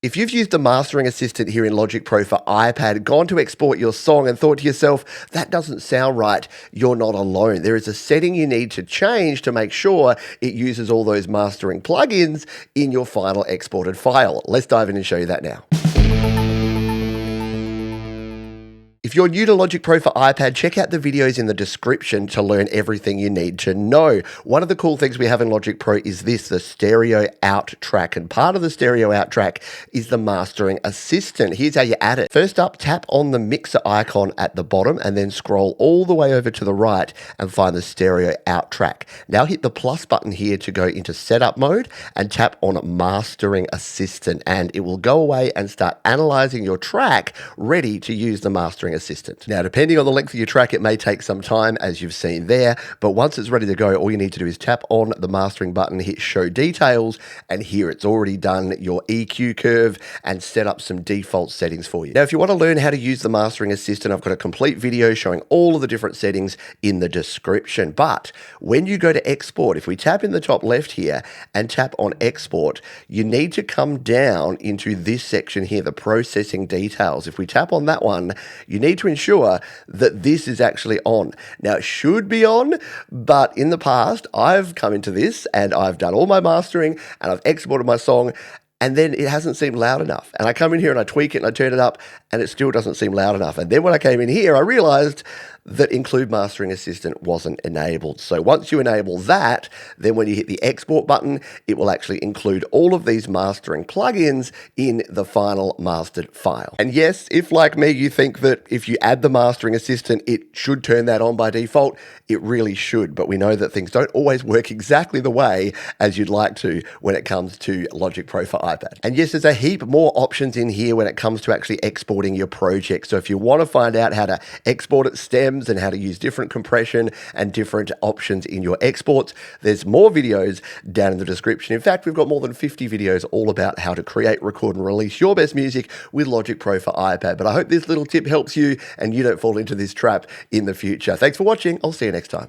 If you've used the mastering assistant here in Logic Pro for iPad, gone to export your song and thought to yourself, that doesn't sound right, you're not alone. There is a setting you need to change to make sure it uses all those mastering plugins in your final exported file. Let's dive in and show you that now. If you're new to Logic Pro for iPad, check out the videos in the description to learn everything you need to know. One of the cool things we have in Logic Pro is this, the stereo out track. And part of the stereo out track is the mastering assistant. Here's how you add it. First up, tap on the mixer icon at the bottom and then scroll all the way over to the right and find the stereo out track. Now hit the plus button here to go into setup mode and tap on mastering assistant, and it will go away and start analyzing your track ready to use the mastering assistant. Now, depending on the length of your track, it may take some time, as you've seen there, but once it's ready to go, all you need to do is tap on the mastering button, hit show details, and here it's already done your EQ curve and set up some default settings for you. Now, if you want to learn how to use the mastering assistant, I've got a complete video showing all of the different settings in the description. But when you go to export, if we tap in the top left here and tap on export, you need to come down into this section here, the processing details. If we tap on that one, you need to ensure that this is actually on. Now, it should be on, but in the past, I've come into this and I've done all my mastering and I've exported my song, and then it hasn't seemed loud enough. And I come in here and I tweak it and I turn it up and it still doesn't seem loud enough. And then when I came in here, I realized that include mastering assistant wasn't enabled. So once you enable that, then when you hit the export button, it will actually include all of these mastering plugins in the final mastered file. And yes, if like me, you think that if you add the mastering assistant, it should turn that on by default, it really should. But we know that things don't always work exactly the way as you'd like to when it comes to Logic Pro for iPad. And yes, there's a heap more options in here when it comes to actually exporting your project. So if you want to find out how to export its stems and how to use different compression and different options in your exports, there's more videos down in the description. In fact, we've got more than 50 videos all about how to create, record, and release your best music with Logic Pro for iPad. But I hope this little tip helps you and you don't fall into this trap in the future. Thanks for watching. I'll see you next time.